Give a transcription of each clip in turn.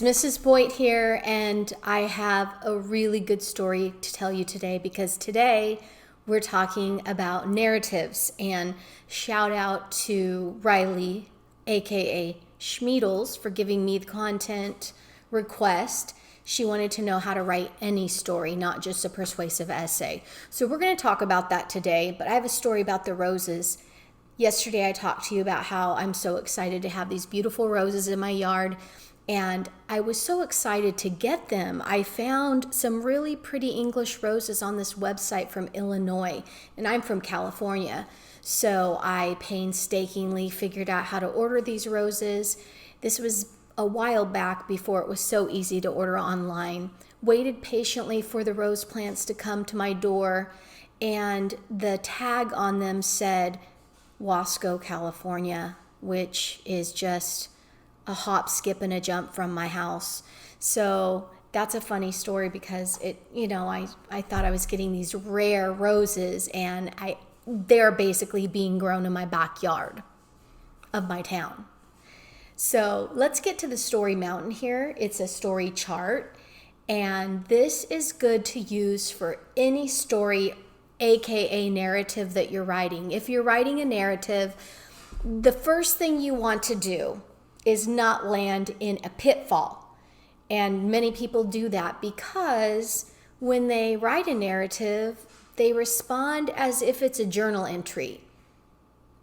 Mrs. Boyt here, and I have a really good story to tell you today because today we're talking about narratives. And shout out to Riley, aka Schmeedles, for giving me the content request. She wanted to know how to write any story, not just a persuasive essay. So we're going to talk about that today, but I have a story about the roses. Yesterday I talked to you about how I'm so excited to have these beautiful roses in my yard. And I was so excited to get them. I found some really pretty English roses on this website from Illinois, and I'm from California. So I painstakingly figured out how to order these roses. This was a while back before it was so easy to order online. Waited patiently for the rose plants to come to my door, and the tag on them said Wasco, California, which is just a hop, skip, and a jump from my house. So that's a funny story because I thought I was getting these rare roses, and they're basically being grown in my backyard of my town. So let's get to the story mountain here. It's a story chart, and this is good to use for any story, aka narrative that you're writing. If you're writing a narrative, the first thing you want to do is not land in a pitfall. And many people do that because when they write a narrative, they respond as if it's a journal entry.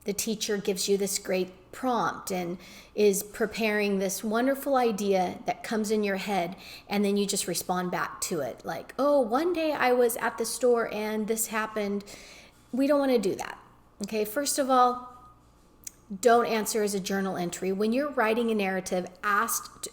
The teacher gives you this great prompt and is preparing this wonderful idea that comes in your head, and then you just respond back to it like, oh, one day I was at the store and this happened. We don't want to do that. Okay, first of all, don't answer as a journal entry. When you're writing a narrative, asked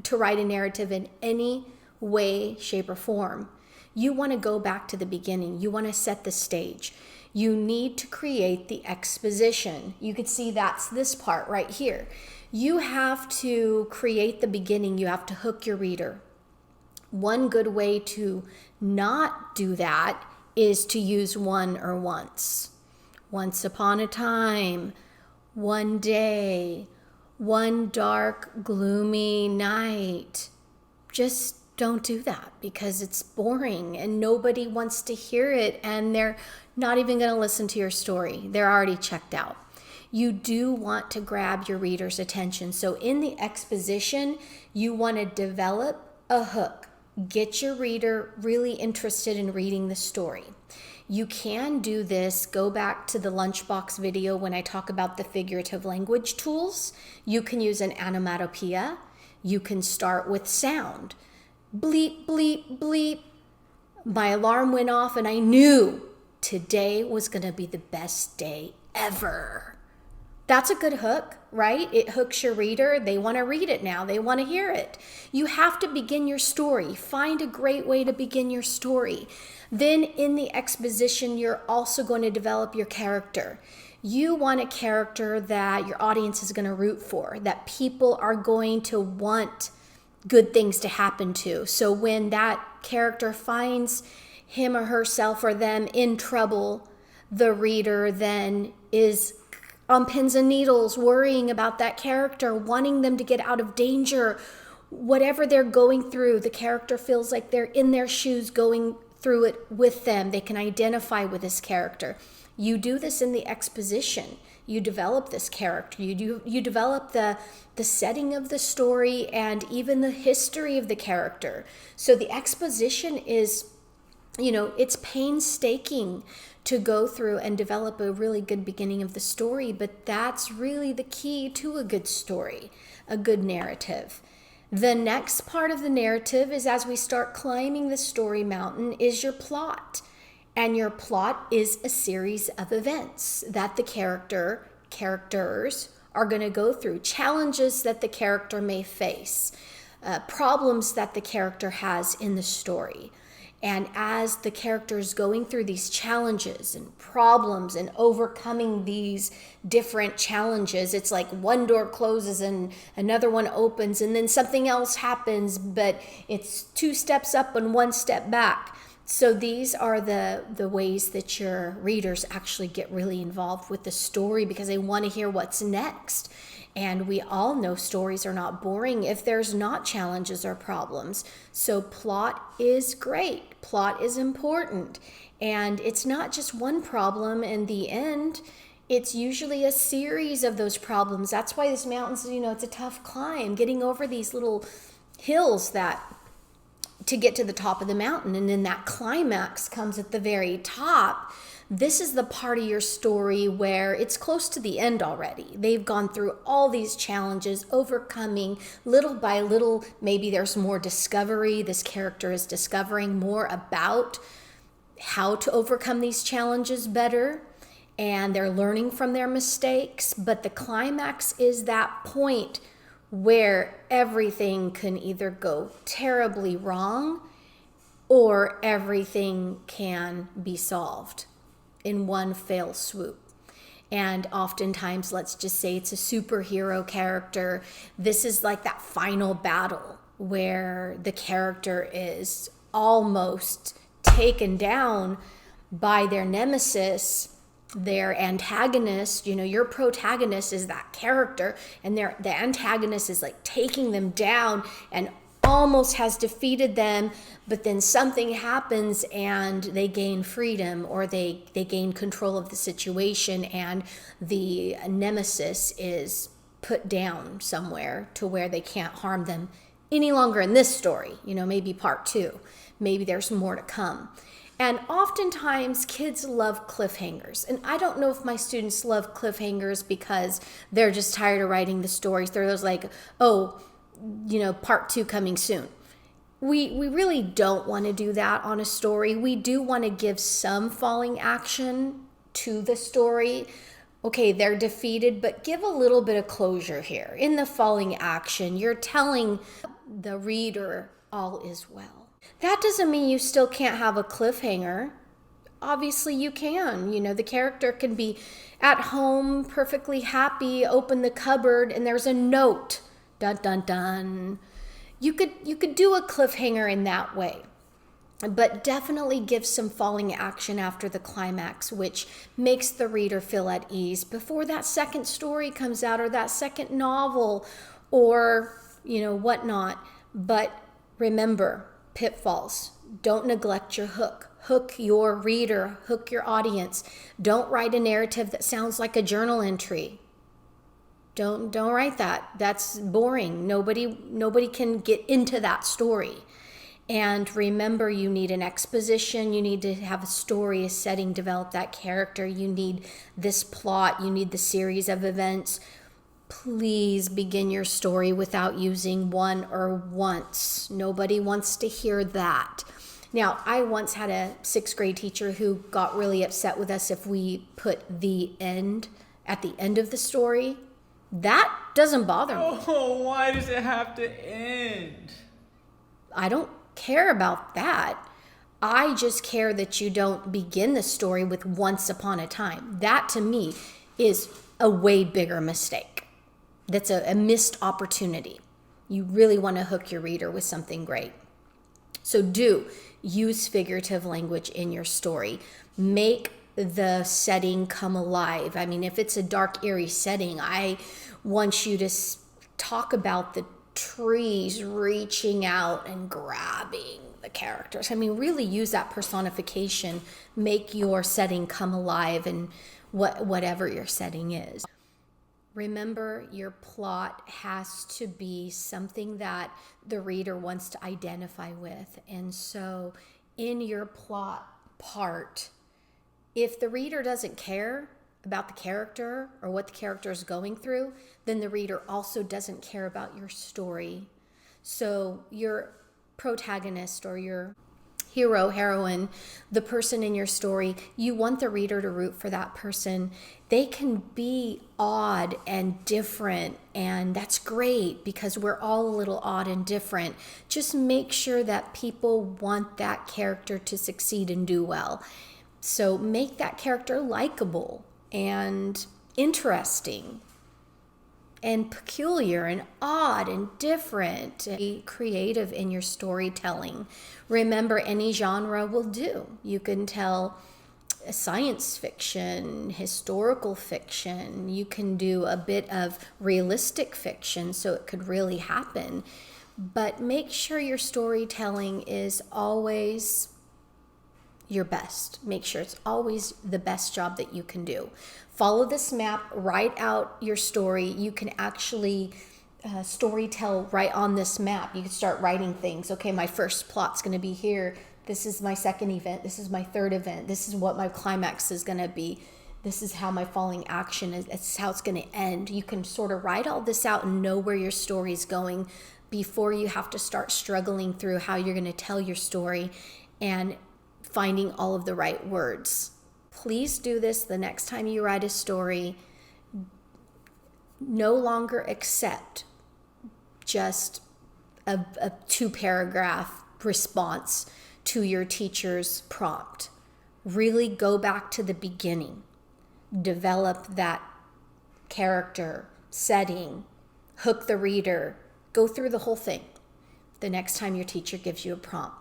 to write a narrative in any way, shape, or form, you want to go back to the beginning. You want to set the stage. You need to create the exposition. You could see that's this part right here. You have to create the beginning. You have to hook your reader. One good way to not do that is to use one or once. Once upon a time, one day, one dark, gloomy night. Just don't do that because it's boring and nobody wants to hear it, and they're not even going to listen to your story. They're already checked out. You do want to grab your reader's attention. So in the exposition, you want to develop a hook. Get your reader really interested in reading the story. You can do this. Go back to the lunchbox video when I talk about the figurative language tools. You can use an onomatopoeia. You can start with sound. Bleep, bleep, bleep. My alarm went off and I knew today was going to be the best day ever. That's a good hook, right? It hooks your reader. They want to read it now. They want to hear it. You have to begin your story. Find a great way to begin your story. Then in the exposition, you're also going to develop your character. You want a character that your audience is going to root for, that people are going to want good things to happen to. So when that character finds him or herself or them in trouble, the reader then is on pins and needles, worrying about that character, wanting them to get out of danger. Whatever they're going through, the character feels like they're in their shoes going through it with them. They can identify with this character. You do this in the exposition. You develop this character. You develop the setting of the story and even the history of the character. So the exposition is, it's painstaking to go through and develop a really good beginning of the story, but that's really the key to a good story, a good narrative. The next part of the narrative is, as we start climbing the story mountain, is your plot. And your plot is a series of events that the characters are going to go through, challenges that the character may face, problems that the character has in the story. And as the character is going through these challenges and problems and overcoming these different challenges, it's like one door closes and another one opens, and then something else happens, but it's two steps up and one step back. So these are the ways that your readers actually get really involved with the story because they want to hear what's next. And we all know stories are not boring if there's not challenges or problems. So plot is great. Plot is important. And it's not just one problem in the end. It's usually a series of those problems. That's why this mountain's, it's a tough climb, getting over these little hills to get to the top of the mountain. And then that climax comes at the very top. This is the part of your story where it's close to the end already. They've gone through all these challenges, overcoming little by little. Maybe there's more discovery. This character is discovering more about how to overcome these challenges better, and they're learning from their mistakes. But the climax is that point where everything can either go terribly wrong or everything can be solved in one fell swoop. And oftentimes, let's just say it's a superhero character. This is like that final battle where the character is almost taken down by their nemesis, their antagonist. Your protagonist is that character, and the antagonist is like taking them down and almost has defeated them, but then something happens and they gain freedom, or they gain control of the situation, and the nemesis is put down somewhere to where they can't harm them any longer in this story. Maybe part 2, maybe there's more to come. And oftentimes kids love cliffhangers. And I don't know if my students love cliffhangers because they're just tired of writing the stories. They're just like, part 2 coming soon. We really don't want to do that on a story. We do want to give some falling action to the story. Okay, they're defeated, but give a little bit of closure here. In the falling action, you're telling the reader all is well. That doesn't mean you still can't have a cliffhanger. Obviously you can. The character can be at home, perfectly happy, open the cupboard, and there's a note. Dun, dun, dun. You could do a cliffhanger in that way, but definitely give some falling action after the climax, which makes the reader feel at ease before that second story comes out, or that second novel, or, whatnot. But remember, pitfalls. Don't neglect your hook. Hook your reader, hook your audience. Don't write a narrative that sounds like a journal entry. Don't write that. That's boring. Nobody can get into that story. And remember, you need an exposition. You need to have a story, a setting, develop that character. You need this plot. You need the series of events. Please begin your story without using one or once. Nobody wants to hear that. Now, I once had a 6th grade teacher who got really upset with us if we put the end at the end of the story. That doesn't bother me. Oh, why does it have to end? I don't care about that. I just care that you don't begin the story with once upon a time. That to me is a way bigger mistake. That's a missed opportunity. You really want to hook your reader with something great. So do use figurative language in your story. Make the setting come alive. I mean, if it's a dark, eerie setting, I want you to talk about the trees reaching out and grabbing the characters. I mean, really use that personification. Make your setting come alive, and whatever your setting is. Remember, your plot has to be something that the reader wants to identify with. And so in your plot part, if the reader doesn't care about the character or what the character is going through, then the reader also doesn't care about your story. So your protagonist or your hero, heroine, the person in your story, you want the reader to root for that person. They can be odd and different, and that's great because we're all a little odd and different. Just make sure that people want that character to succeed and do well. So make that character likable and interesting and peculiar and odd and different. Be creative in your storytelling. Remember, any genre will do. You can tell science fiction, historical fiction. You can do a bit of realistic fiction so it could really happen. But make sure your storytelling is always your best. Make sure it's always the best job that you can do. Follow this map, write out your story. You can actually storytell right on this map. You can start writing things. Okay, my first plot's going to be here. This is my second event. This is my third event. This is what my climax is going to be. This is how my falling action is. This is how it's going to end. You can sort of write all this out and know where your story is going before you have to start struggling through how you're going to tell your story and finding all of the right words. Please do this the next time you write a story. No longer accept just a 2-paragraph response to your teacher's prompt. Really go back to the beginning. Develop that character, setting, hook the reader, go through the whole thing the next time your teacher gives you a prompt.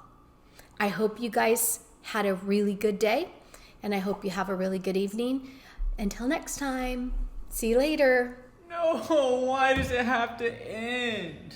I hope you guys had a really good day, and I hope you have a really good evening. Until next time, see you later. No, why does it have to end?